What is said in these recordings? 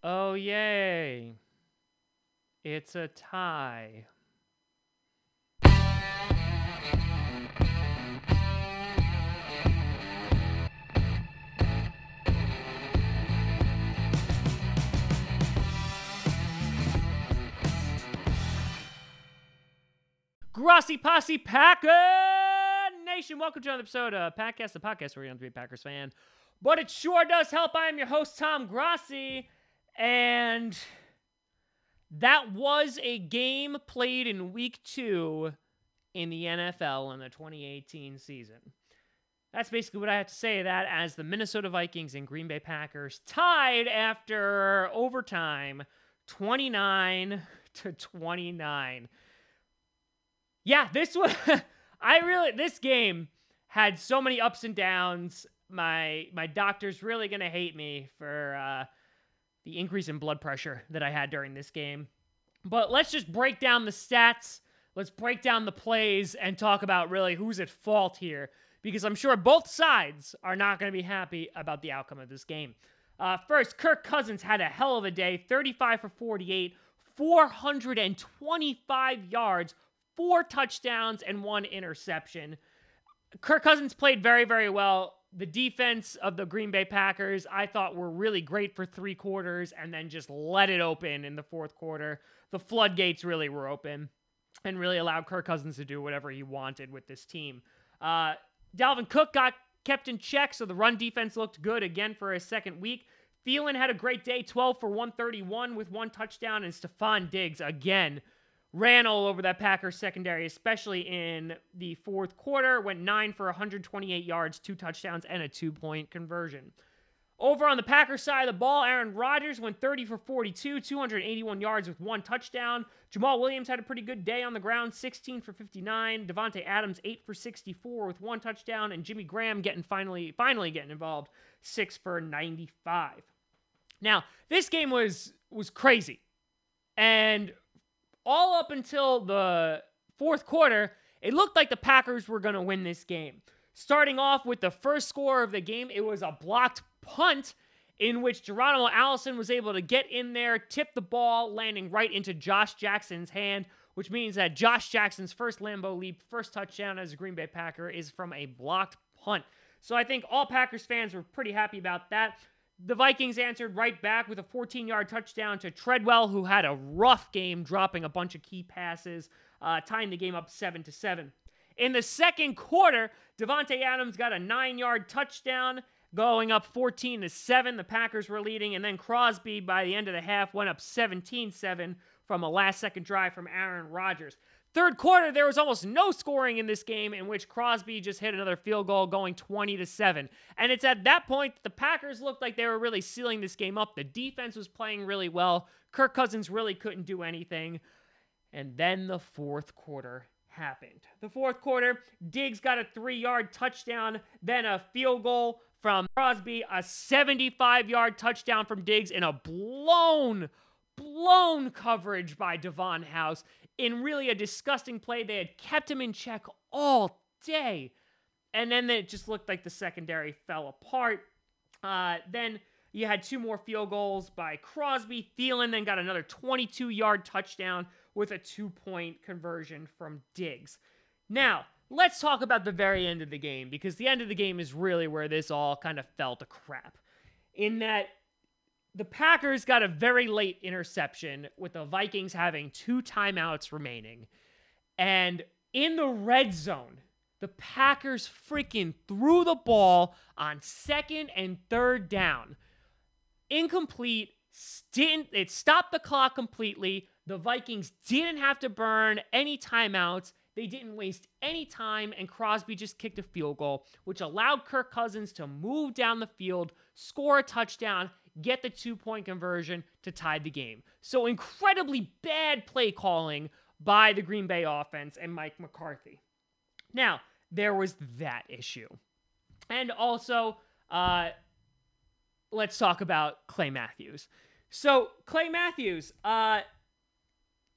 Oh, yay. It's a tie. Grassy Posse Packer Nation, welcome to another episode of Packcast, the podcast where you don't have to be a Packers fan, but it sure does help. I am your host, Tom Grassi, and that was a game played in Week 2 in the NFL in the 2018 season. That's basically what I have to say to that, as the Minnesota Vikings and Green Bay Packers tied after overtime, 29-29. Yeah, this was this game had so many ups and downs. My doctor's really gonna hate me for the increase in blood pressure that I had during this game. But let's just break down the stats. Let's break down the plays and talk about really who's at fault here, because I'm sure both sides are not going to be happy about the outcome of this game. First, Kirk Cousins had a hell of a day, 35 for 48, 425 yards, 4 touchdowns, and 1 interception. Kirk Cousins played very, very well. The defense of the Green Bay Packers, I thought, were really great for 3 quarters and then just let it open in the 4th quarter. The floodgates really were open and really allowed Kirk Cousins to do whatever he wanted with this team. Dalvin Cook got kept in check, so the run defense looked good again for a second week. Thielen had a great day, 12 for 131 with 1 touchdown, and Stephon Diggs, again, ran all over that Packers secondary, especially in the 4th quarter, went 9 for 128 yards, 2 touchdowns, and a 2-point conversion. Over on the Packers side of the ball, Aaron Rodgers went 30 for 42, 281 yards with 1 touchdown. Jamal Williams had a pretty good day on the ground, 16 for 59. Devontae Adams, 8 for 64 with 1 touchdown. And Jimmy Graham finally getting involved, 6 for 95. Now, this game was crazy. And all up until the 4th quarter, it looked like the Packers were going to win this game. Starting off with the first score of the game, it was a blocked punt in which Geronimo Allison was able to get in there, tip the ball, landing right into Josh Jackson's hand, which means that Josh Jackson's first Lambeau Leap, first touchdown as a Green Bay Packer, is from a blocked punt. So I think all Packers fans were pretty happy about that. The Vikings answered right back with a 14-yard touchdown to Treadwell, who had a rough game, dropping a bunch of key passes, tying the game up 7-7. In the 2nd quarter, Devontae Adams got a 9-yard touchdown, going up 14-7. The Packers were leading, and then Crosby, by the end of the half, went up 17-7 from a last-second drive from Aaron Rodgers. 3rd quarter, there was almost no scoring in this game, in which Crosby just hit another field goal, going 20-7. And it's at that point that the Packers looked like they were really sealing this game up. The defense was playing really well. Kirk Cousins really couldn't do anything. And then the 4th quarter happened. The 4th quarter, Diggs got a 3-yard touchdown, then a field goal from Crosby, a 75-yard touchdown from Diggs, and a blown coverage by Devon House in really a disgusting play. They had kept him in check all day, and then it just looked like the secondary fell apart. Then you had 2 more field goals by Crosby. Thielen then got another 22-yard touchdown with a 2-point conversion from Diggs. Now, let's talk about the very end of the game, because the end of the game is really where this all kind of fell to crap. In that the Packers got a very late interception with the Vikings having 2 timeouts remaining. And in the red zone, the Packers freaking threw the ball on 2nd and 3rd down. Incomplete. It stopped the clock completely. The Vikings didn't have to burn any timeouts. They didn't waste any time, and Crosby just kicked a field goal, which allowed Kirk Cousins to move down the field, score a touchdown, get the 2-point conversion to tie the game. So incredibly bad play calling by the Green Bay offense and Mike McCarthy. Now, there was that issue. And also, let's talk about Clay Matthews. So, Clay Matthews,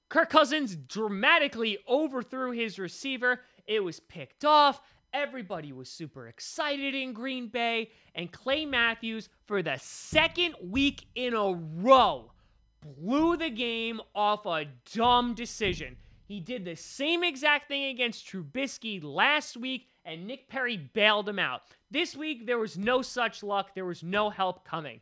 Kirk Cousins dramatically overthrew his receiver. It was picked off. Everybody was super excited in Green Bay, and Clay Matthews, for the second week in a row, blew the game off a dumb decision. He did the same exact thing against Trubisky last week, and Nick Perry bailed him out. This week, there was no such luck. There was no help coming.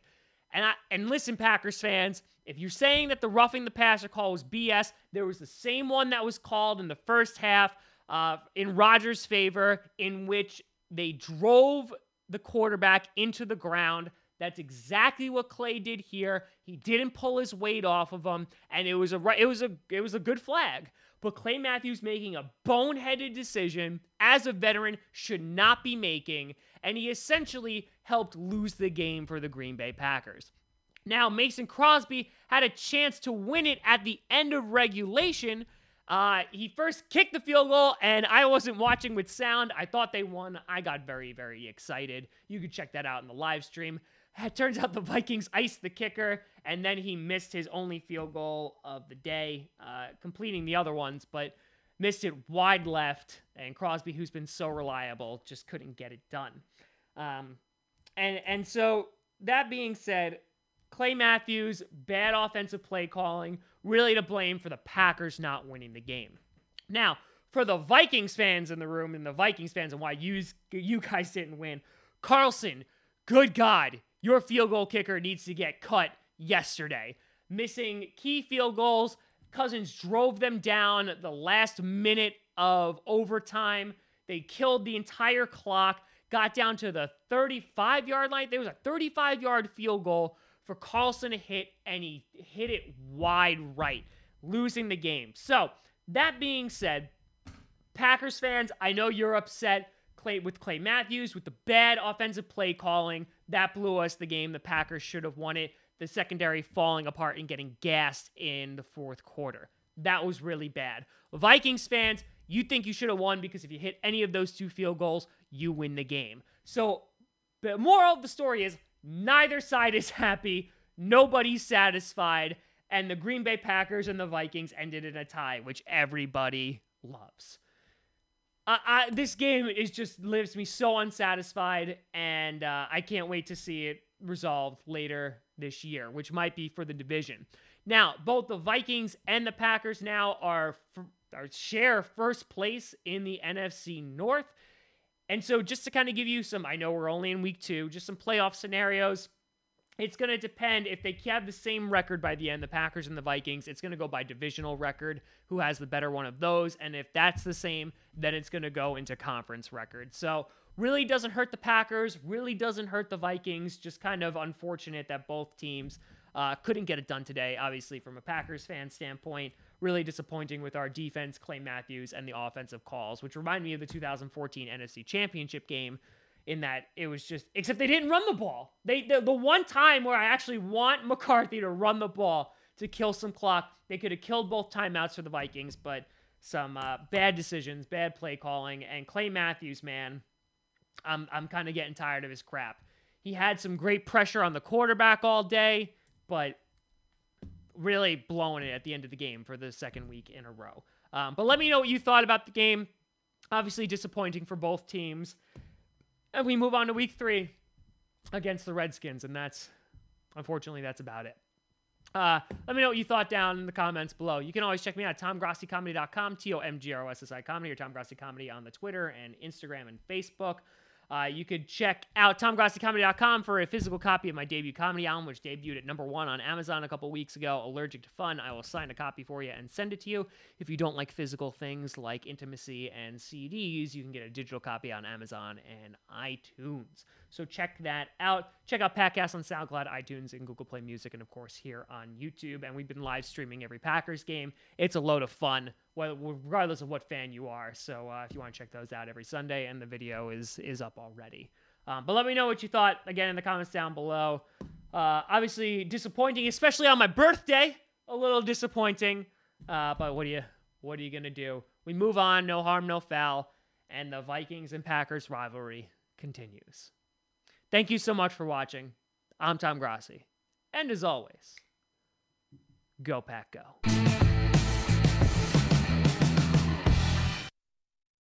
And listen, Packers fans, if you're saying that the roughing the passer call was BS, there was the same one that was called in the first half in Rodgers' favor, in which they drove the quarterback into the ground. That's exactly what Clay did here. He didn't pull his weight off of him, and it was a good flag. But Clay Matthews making a boneheaded decision as a veteran should not be making, and he essentially helped lose the game for the Green Bay Packers. Now, Mason Crosby had a chance to win it at the end of regulation. He first kicked the field goal, and I wasn't watching with sound. I thought they won. I got very, very excited. You can check that out in the live stream. It turns out the Vikings iced the kicker, and then he missed his only field goal of the day, completing the other ones, but missed it wide left, and Crosby, who's been so reliable, just couldn't get it done. And so, that being said, Clay Matthews, bad offensive play calling, really to blame for the Packers not winning the game. Now, for the Vikings fans in the room, and the Vikings fans and why you guys didn't win, Carlson, good God, your field goal kicker needs to get cut yesterday. Missing key field goals, Cousins drove them down the last minute of overtime. They killed the entire clock, got down to the 35-yard line. There was a 35-yard field goal for Carlson to hit, and he hit it wide right, losing the game. So, that being said, Packers fans, I know you're upset with Clay Matthews, with the bad offensive play calling. That blew us the game. The Packers should have won it. The secondary falling apart and getting gassed in the fourth quarter. That was really bad. Vikings fans, you think you should have won because if you hit any of those two field goals, you win the game. So, the moral of the story is neither side is happy. Nobody's satisfied. And the Green Bay Packers and the Vikings ended in a tie, which everybody loves. This game leaves me so unsatisfied, and I can't wait to see it resolved later this year, which might be for the division. Now, both the Vikings and the Packers now share first place in the NFC North. And so just to kind of give you some, I know we're only in week 2, just some playoff scenarios. It's going to depend if they have the same record by the end, the Packers and the Vikings. It's going to go by divisional record, who has the better one of those. And if that's the same, then it's going to go into conference record. So really doesn't hurt the Packers, really doesn't hurt the Vikings. Just kind of unfortunate that both teams couldn't get it done today. Obviously, from a Packers fan standpoint, really disappointing with our defense, Clay Matthews, and the offensive calls, which remind me of the 2014 NFC Championship game, in that it was just, except they didn't run the ball. The one time where I actually want McCarthy to run the ball to kill some clock, they could have killed both timeouts for the Vikings, but some bad decisions, bad play calling, and Clay Matthews, man, I'm kind of getting tired of his crap. He had some great pressure on the quarterback all day, but really blowing it at the end of the game for the second week in a row. But let me know what you thought about the game. Obviously disappointing for both teams. And we move on to week 3 against the Redskins, and unfortunately, that's about it. Let me know what you thought down in the comments below. You can always check me out at TomGrossiComedy.com, TomGrossi Comedy, or Tom Grossi Comedy on the Twitter and Instagram and Facebook. You could check out TomGrossiComedy.com for a physical copy of my debut comedy album, which debuted at #1 on Amazon a couple weeks ago, Allergic to Fun. I will sign a copy for you and send it to you. If you don't like physical things like intimacy and CDs, you can get a digital copy on Amazon and iTunes. So check that out. Check out Podcast on SoundCloud, iTunes, and Google Play Music, and of course here on YouTube. And we've been live streaming every Packers game. It's a load of fun, regardless of what fan you are. So if you want to check those out every Sunday, and the video is up already. But let me know what you thought, again, in the comments down below. Obviously disappointing, especially on my birthday. A little disappointing. But what are you going to do? We move on, no harm, no foul. And the Vikings and Packers rivalry continues. Thank you so much for watching. I'm Tom Grossi. And as always, go Pack Go.